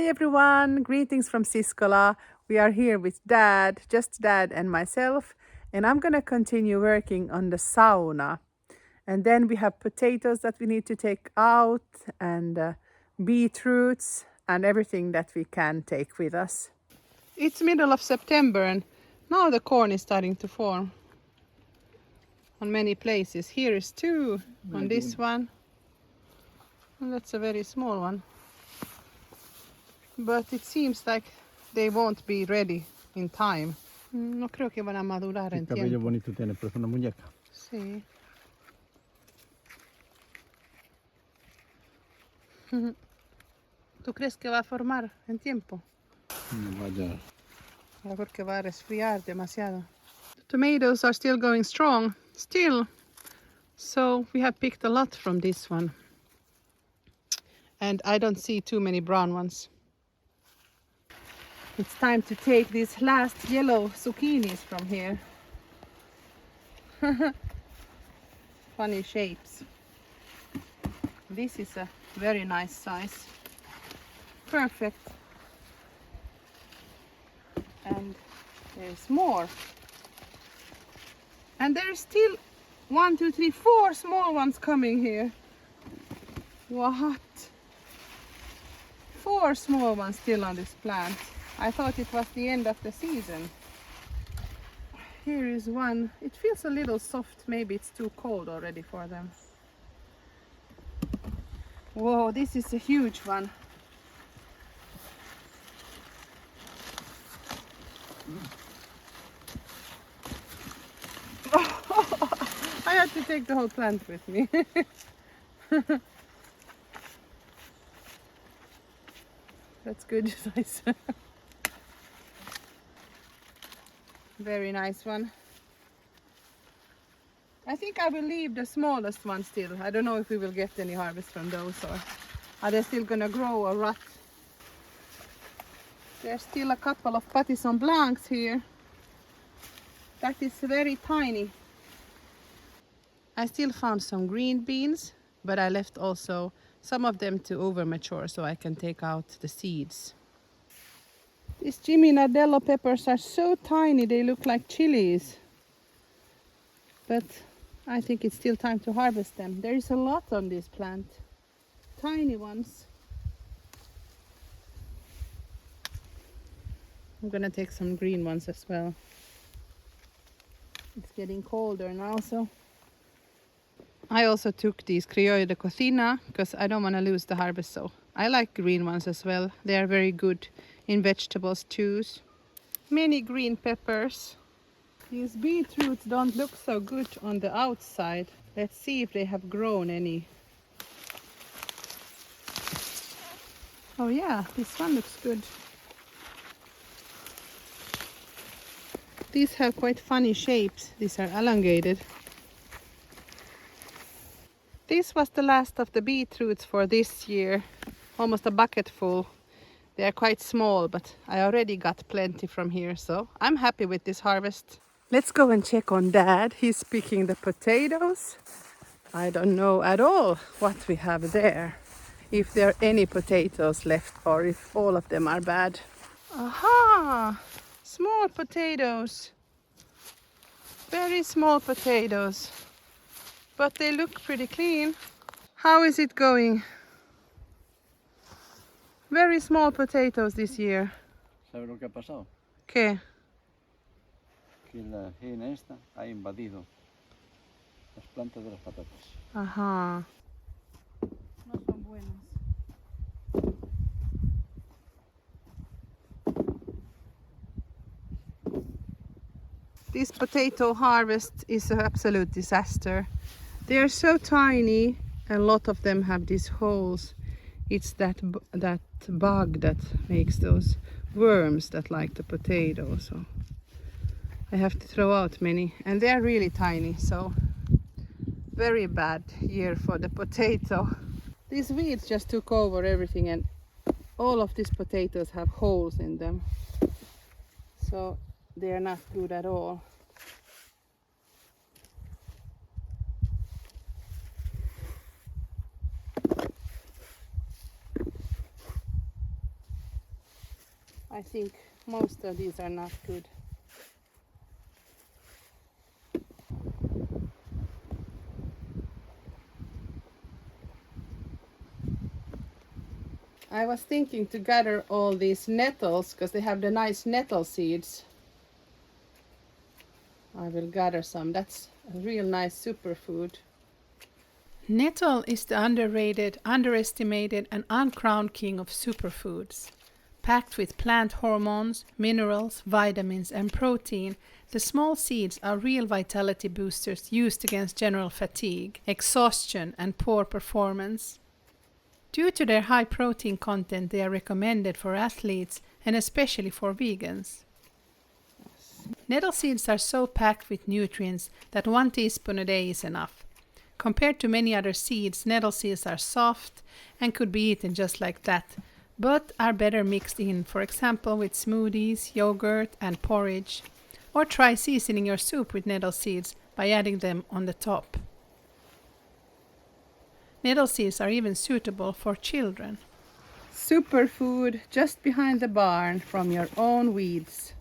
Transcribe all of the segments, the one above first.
Hi everyone, greetings from Siskola. We are here with Dad, just Dad and myself, and I'm gonna continue working on the sauna. And then we have potatoes that we need to take out, and beetroots, and everything that we can take with us. It's middle of September, and now the corn is starting to form on many places. Here is two on this one, and that's a very small one. But it seems like they won't be ready in time. No creo que van a madurar en Qué cabello tiempo. bonito tiene, pero es una muñeca. Sí. ¿Tú crees que va a formar en tiempo? No vaya. Porque va a resfriar demasiado. The tomatoes are still going strong, still. So we have picked a lot from this one. And I don't see too many brown ones. It's time to take these last yellow zucchinis from here. Funny shapes. This is a very nice size. Perfect. And there's more. And there's still 1, 2, 3, 4 small ones coming here. What? 4 small ones still on this plant. I thought it was the end of the season. Here is one. It feels a little soft. Maybe it's too cold already for them. Whoa, this is a huge one. I had to take the whole plant with me. That's good size. Very nice one. I think I will leave the smallest one still. I don't know if we will get any harvest from those, or are they still gonna grow or rot. There's still a couple of Patison Blancs here. That is very tiny. I still found some green beans, but I left also some of them to over mature so I can take out the seeds. These Jimmy Nardello peppers are so tiny, they look like chilies. But I think it's still time to harvest them. There is a lot on this plant. Tiny ones. I'm gonna take some green ones as well. It's getting colder now, so. I also took these Criollo de Cocina because I don't want to lose the harvest, so I like green ones as well. They are very good in vegetable stews. Many green peppers. These beetroots don't look so good on the outside. Let's see if they have grown any. Oh yeah, this one looks good. These have quite funny shapes. These are elongated. This was the last of the beetroots for this year. Almost a bucket full. They are quite small, but I already got plenty from here, so I'm happy with this harvest. Let's go and check on Dad. He's picking the potatoes. I don't know at all what we have there. If there are any potatoes left or if all of them are bad. Aha! Small potatoes. Very small potatoes. But they look pretty clean. How is it going? Very small potatoes this year. ¿Sabe lo que ha pasado? ¿Qué? Que la gena esta ha invadido las plantas de las patatas. Ajá. No son buenas. This potato harvest is an absolute disaster. They are so tiny, and a lot of them have these holes. It's that bug that makes those worms that like the potato. So I have to throw out many, and they are really tiny. So very bad year for the potato. These weeds just took over everything, and all of these potatoes have holes in them. So they are not good at all. I think most of these are not good. I was thinking to gather all these nettles because they have the nice nettle seeds. I will gather some. That's a real nice superfood. Nettle is the underrated, underestimated, and uncrowned king of superfoods. Packed with plant hormones, minerals, vitamins, and protein, the small seeds are real vitality boosters used against general fatigue, exhaustion, and poor performance. Due to their high protein content, they are recommended for athletes and especially for vegans. Nettle seeds are so packed with nutrients that 1 teaspoon a day is enough. Compared to many other seeds, nettle seeds are soft and could be eaten just like that, but are better mixed in, for example, with smoothies, yogurt, and porridge. Or try seasoning your soup with nettle seeds by adding them on the top. Nettle seeds are even suitable for children. Superfood just behind the barn from your own weeds.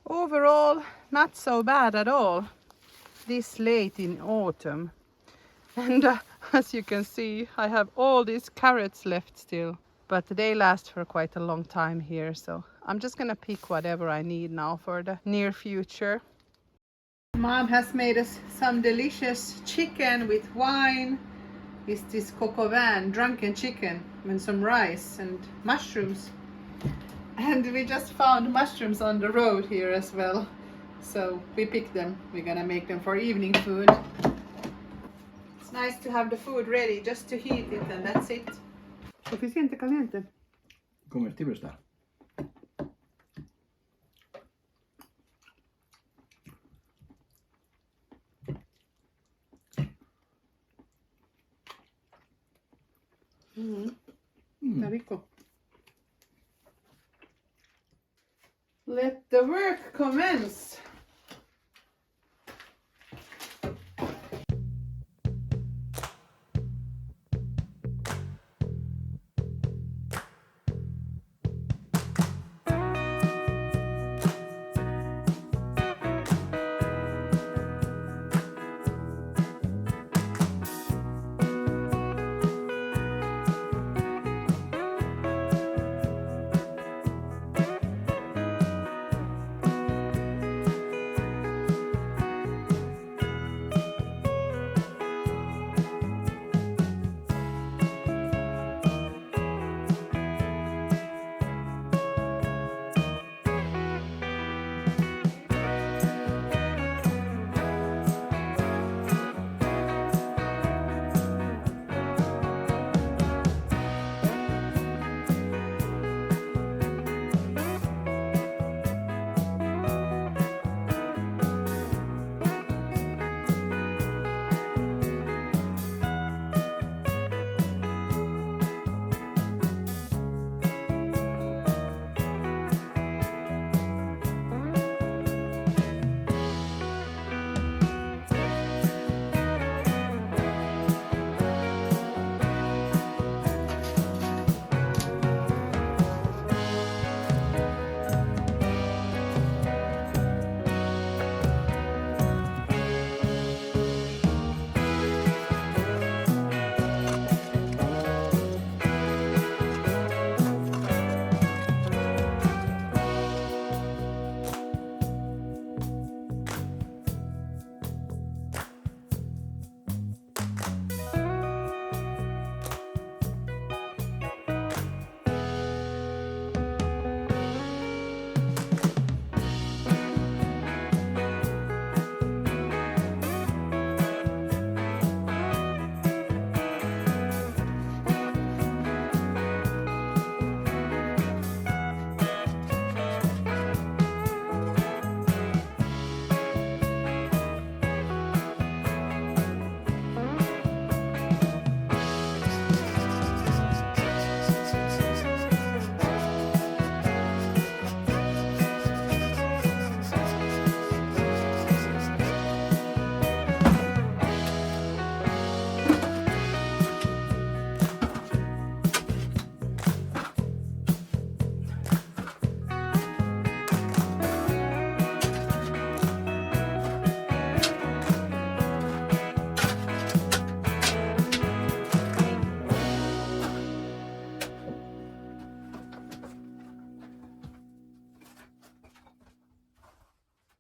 Overall, not so bad at all this late in autumn. And as you can see, I have all these carrots left still, but they last for quite a long time here, so I'm just gonna pick whatever I need now for the near future. Mom has made us some delicious chicken with wine. It's this coq au vin, drunken chicken, and some rice and mushrooms. And we just found mushrooms on the road here as well. So we picked them. We're gonna make them for evening food. It's nice to have the food ready, just to heat it and that's it. Suficiente caliente. Comestible está. Está rico. Let the work commence.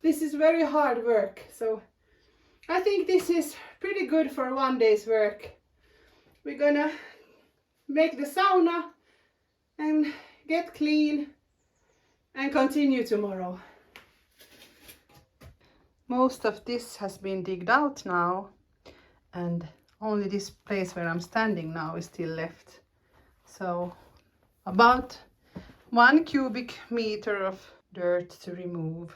This is very hard work, so I think this is pretty good for one day's work. We're gonna make the sauna and get clean and continue tomorrow. Most of this has been digged out now, and only this place where I'm standing now is still left. So about 1 cubic meter of dirt to remove.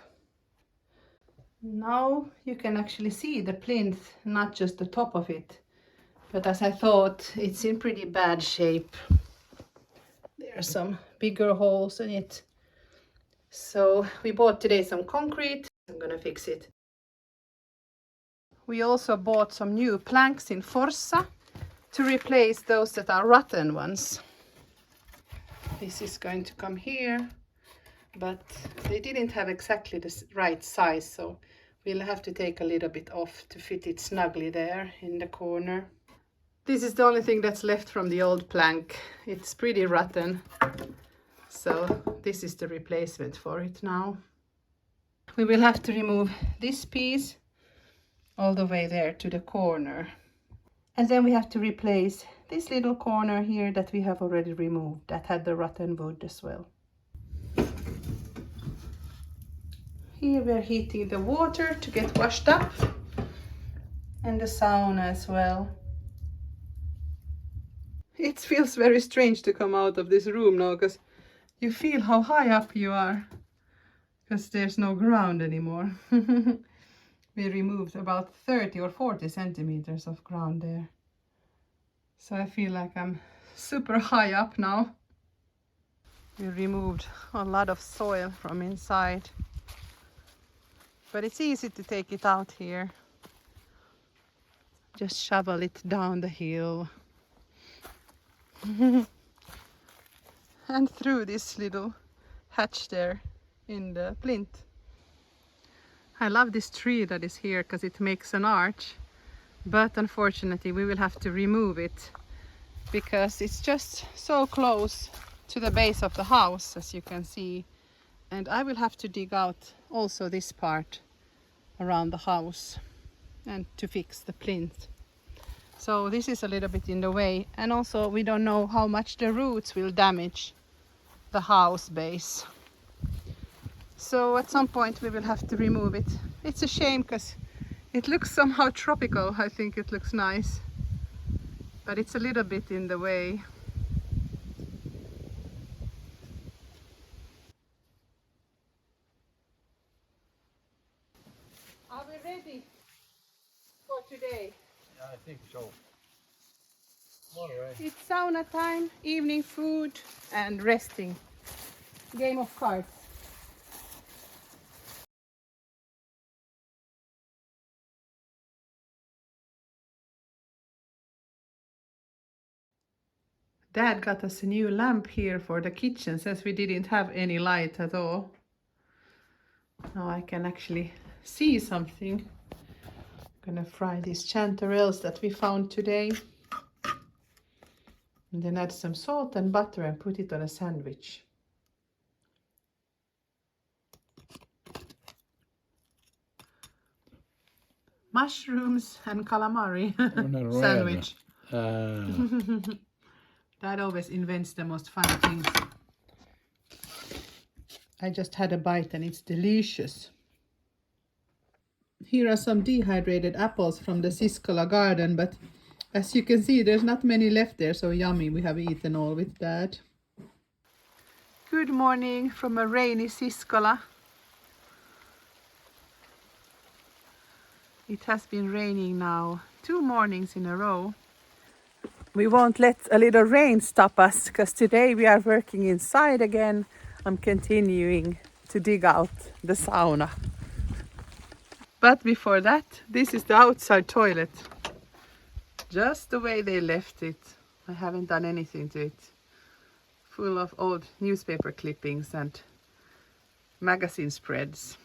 Now you can actually see the plinth, not just the top of it, but as I thought, it's in pretty bad shape. There are some bigger holes in it. So we bought today some concrete. I'm gonna fix it. We also bought some new planks in Forssa to replace those that are rotten ones. This is going to come here, but they didn't have exactly the right size, so we'll have to take a little bit off to fit it snugly there in the corner. This is the only thing that's left from the old plank. It's pretty rotten, so this is the replacement for it now. We will have to remove this piece all the way there to the corner. And then we have to replace this little corner here that we have already removed, that had the rotten wood as well. Here we're heating the water to get washed up, and the sauna as well. It feels very strange to come out of this room now, because you feel how high up you are, because there's no ground anymore. We removed about 30 or 40 centimeters of ground there. So I feel like I'm super high up now. We removed a lot of soil from inside, but it's easy to take it out here. Just shovel it down the hill and through this little hatch there in the plinth. I love this tree that is here because it makes an arch, but unfortunately we will have to remove it because it's just so close to the base of the house, as you can see, and I will have to dig out also this part around the house and to fix the plinth. So this is a little bit in the way, and also we don't know how much the roots will damage the house base. So at some point we will have to remove it. It's a shame because it looks somehow tropical. I think it looks nice, but it's a little bit in the way. Are we ready for today? Yeah, I think so. All right. It's sauna time, evening food and resting. Game of cards. Dad got us a new lamp here for the kitchen since we didn't have any light at all. Now I can actually see something. I'm gonna fry these chanterelles that we found today. And then add some salt and butter and put it on a sandwich. Mushrooms and calamari sandwich. Dad always invents the most fun things. I just had a bite and it's delicious. Here are some dehydrated apples from the Siskola garden, but as you can see, there's not many left there, so yummy. We have eaten all with Dad. Good morning from a rainy Siskola. It has been raining now 2 mornings in a row. We won't let a little rain stop us because today we are working inside again. I'm continuing to dig out the sauna. But before that, this is the outside toilet. Just the way they left it. I haven't done anything to it. Full of old newspaper clippings and magazine spreads.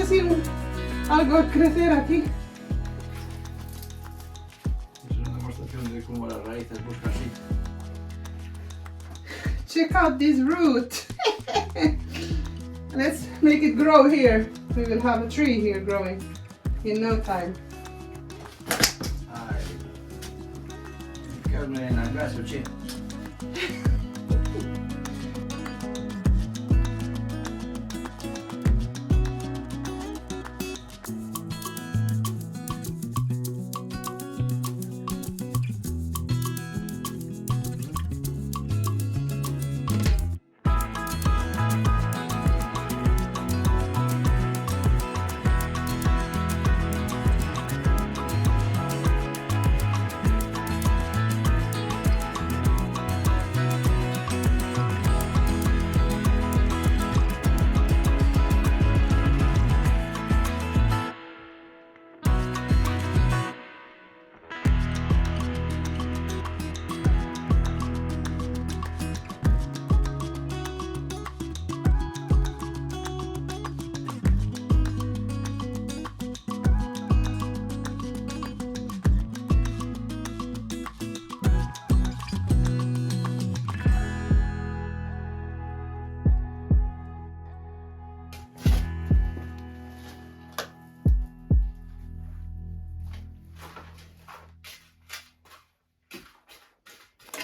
si algo a crecer aquí. Es una demostración de cómo las raíces buscan sitio. Check out this root. Let's make it grow here. We will have a tree here growing in no time. Ay, carne en angaso, che.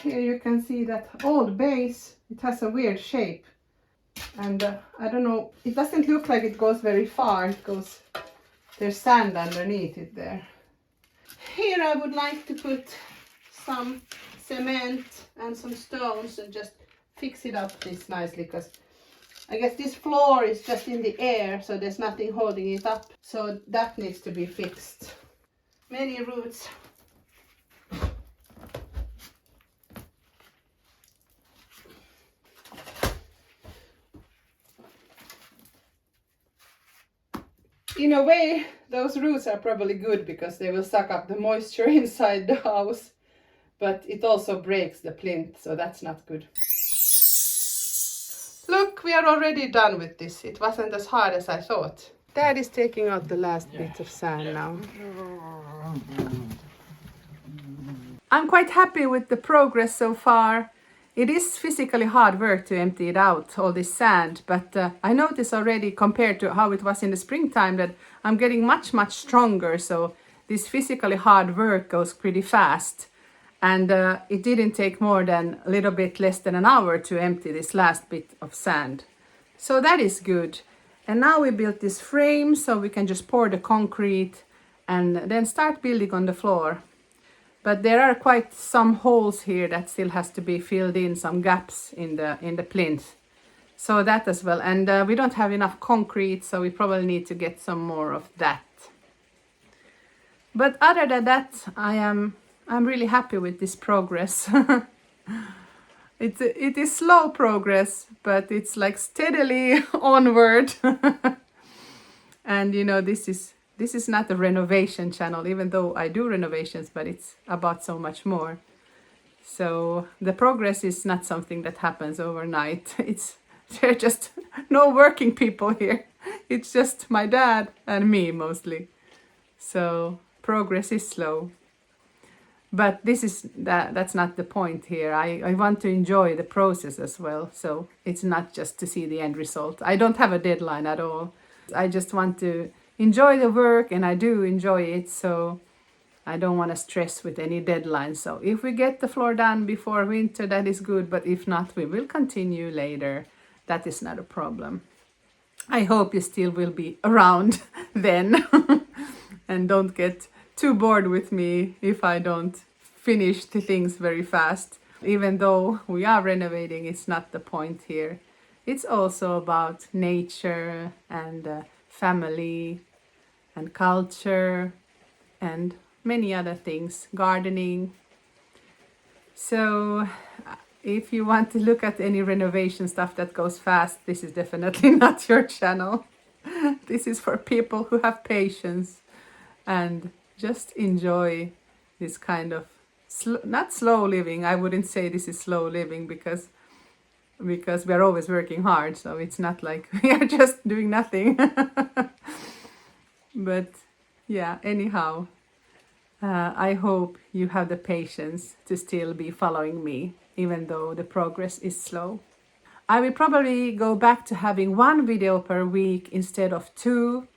Here you can see that old base, it has a weird shape. And I don't know, it doesn't look like it goes very far. It goes, there's sand underneath it there. Here I would like to put some cement and some stones and just fix it up this nicely, because I guess this floor is just in the air, so there's nothing holding it up. So that needs to be fixed. Many roots. In a way, those roots are probably good because they will suck up the moisture inside the house, but it also breaks the plinth, so that's not good. Look, we are already done with this. It wasn't as hard as I thought. Dad is taking out the last bit of sand now. I'm quite happy with the progress so far. It is physically hard work to empty it out, all this sand, but I notice already compared to how it was in the springtime that I'm getting much stronger, so this physically hard work goes pretty fast. And it didn't take more than a little bit less than an hour to empty this last bit of sand. So that is good. And now we built this frame so we can just pour the concrete and then start building on the floor. But there are quite some holes here that still has to be filled in, some gaps in the plinth. So that as well. And we don't have enough concrete, so we probably need to get some more of that. But other than that, I'm really happy with this progress. It is slow progress, but it's like steadily onward. And you know, this is not a renovation channel, even though I do renovations, but it's about so much more. So the progress is not something that happens overnight. There are just no working people here. It's just my dad and me mostly. So progress is slow. But that's not the point here. I want to enjoy the process as well. So it's not just to see the end result. I don't have a deadline at all. I just want to enjoy the work, and I do enjoy it, so I don't want to stress with any deadlines. So if we get the floor done before winter, that is good, but if not, we will continue later. That is not a problem. I hope you still will be around then and don't get too bored with me if I don't finish the things very fast. Even though we are renovating, it's not the point here. It's also about nature and family and culture and many other things, gardening. So if you want to look at any renovation stuff that goes fast, this is definitely not your channel. This is for people who have patience and just enjoy this kind of not slow living. I wouldn't say this is slow living, because because we are always working hard, so it's not like we are just doing nothing. But yeah, anyhow, I hope you have the patience to still be following me, even though the progress is slow. I will probably go back to having one video per week instead of two,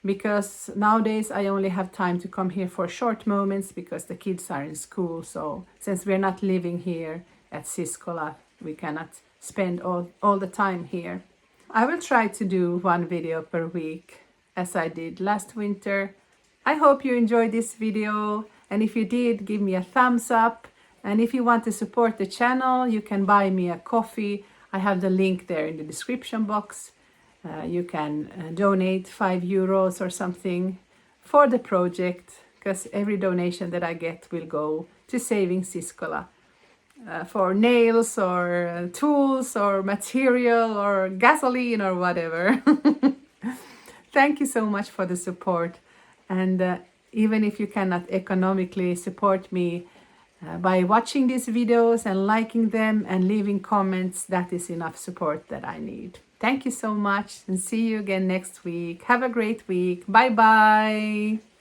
because nowadays I only have time to come here for short moments because the kids are in school. So since we're not living here at Siskola, we cannot spend all the time here. I will try to do one video per week as I did last winter. I hope you enjoyed this video, and if you did, give me a thumbs up. And if you want to support the channel, you can buy me a coffee. I have the link there in the description box. You can donate €5 or something for the project, because every donation that I get will go to saving Siskola. For nails or tools or material or gasoline or whatever. Thank you so much for the support. And even if you cannot economically support me by watching these videos and liking them and leaving comments, that is enough support that I need. Thank you so much, and see you again next week. Have a great week. Bye bye.